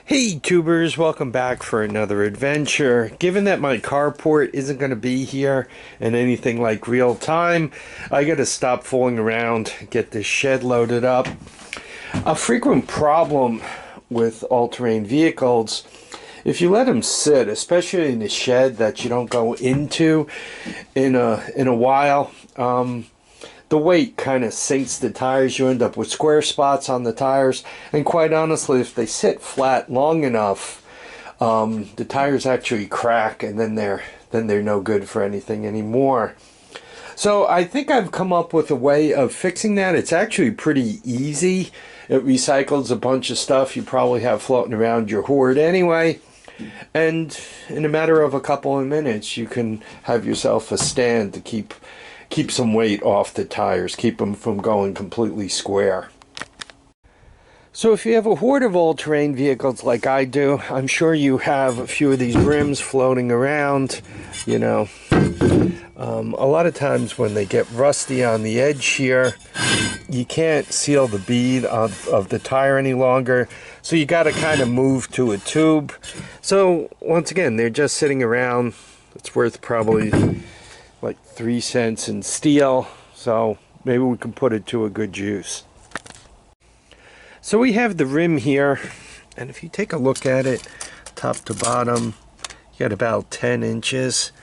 Hey tubers, welcome back for another adventure. Given that my carport isn't going to be here in anything like real time, I got to stop fooling around, get this shed loaded up. A frequent problem with all-terrain vehicles, if you let them sit, especially in the shed that you don't go into in a while, the weight kind of sinks the tires. You end up with square spots on the tires, and quite honestly, if they sit flat long enough, the tires actually crack, and then they're no good for anything anymore. So I think I've come up with a way of fixing that. It's actually pretty easy. It recycles a bunch of stuff you probably have floating around your hoard anyway, and in a matter of a couple of minutes you can have yourself a stand to keep some weight off the tires, keep them from going completely square. So if you have a hoard of all-terrain vehicles like I do, I'm sure you have a few of these rims floating around. You know, a lot of times when they get rusty on the edge here, you can't seal the bead of the tire any longer, so you got to kind of move to a tube. So once again, they're just sitting around. It's worth probably like 3 cents in steel, so maybe we can put it to a good use. So we have the rim here, and if you take a look at it top to bottom, you got about 10 inches.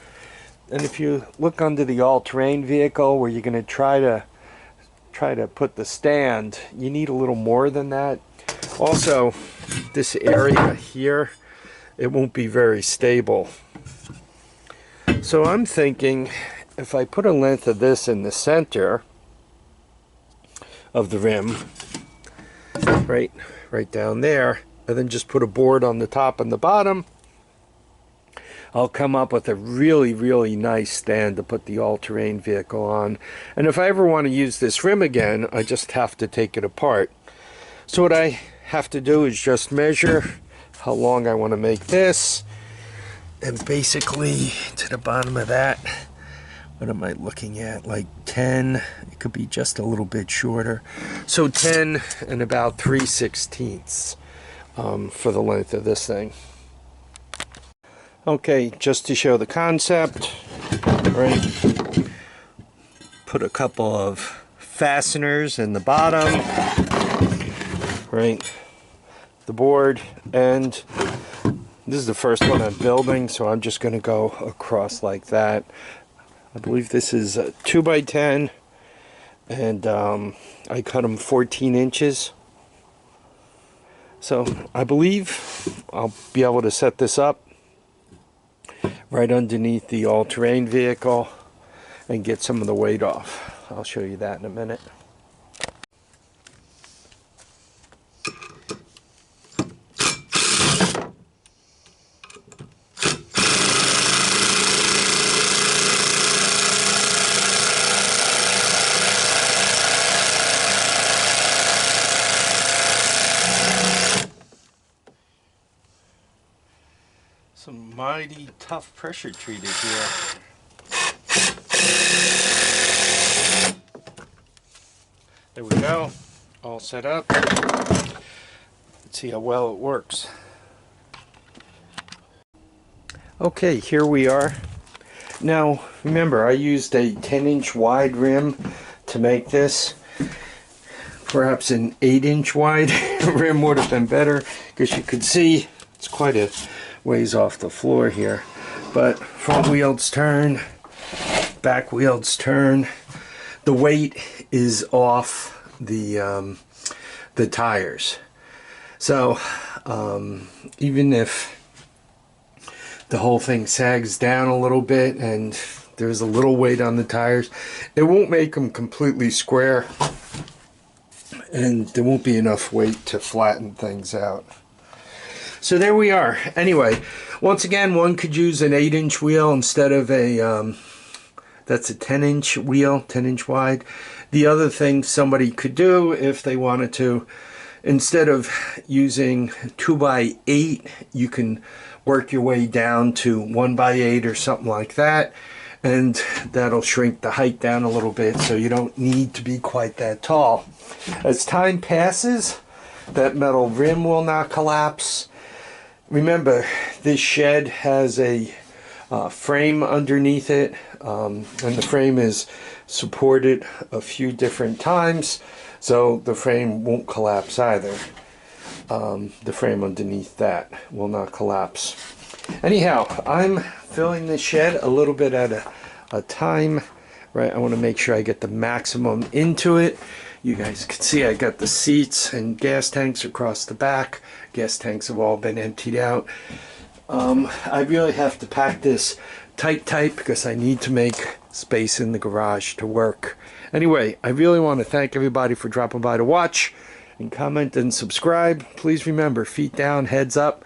And if you look under the all-terrain vehicle where you're going to try to put the stand, you need a little more than that. Also, this area here, it won't be very stable. So I'm thinking if I put a length of this in the center of the rim, right down there, and then just put a board on the top and the bottom, I'll come up with a really nice stand to put the all-terrain vehicle on. And if I ever want to use this rim again, I just have to take it apart. So what I have to do is just measure how long I want to make this, and basically to the bottom of that, what am I looking at, like 10, it could be just a little bit shorter, so 10 and about 3/16 for the length of this thing. Okay, just to show the concept, right, put a couple of fasteners in the bottom, right, the board, and this is the first one I'm building, so I'm just going to go across like that. I believe this is 2x10, and I cut them 14 inches. So I believe I'll be able to set this up right underneath the all-terrain vehicle and get some of the weight off. I'll show you that in a minute. Some mighty tough pressure treated here. There we go, all set up. Let's see how well it works. Okay, here we are. Now remember, I used a 10-inch wide rim to make this. Perhaps an 8-inch wide rim would have been better, because you could see it's quite a ways off the floor here. But front wheels turn, back wheels turn. The weight is off the tires. So even if the whole thing sags down a little bit and there's a little weight on the tires, it won't make them completely square, and there won't be enough weight to flatten things out. So there we are. Anyway, once again, one could use an 8-inch wheel instead of a, that's a 10-inch wheel, 10-inch wide. The other thing somebody could do if they wanted to, instead of using 2x8, you can work your way down to 1x8 or something like that, and that'll shrink the height down a little bit, so you don't need to be quite that tall. As time passes, that metal rim will not collapse. Remember, this shed has a frame underneath it, and the frame is supported a few different times, so the frame won't collapse either. The frame underneath that will not collapse. Anyhow, I'm filling the shed a little bit at a time, right? I want to make sure I get the maximum into it. You guys can see I got the seats and gas tanks across the back. Gas tanks have all been emptied out. I really have to pack this tight because I need to make space in the garage to work. Anyway, I really want to thank everybody for dropping by to watch and comment and subscribe. Please remember, feet down, heads up.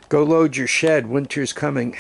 Go load your shed. Winter's coming.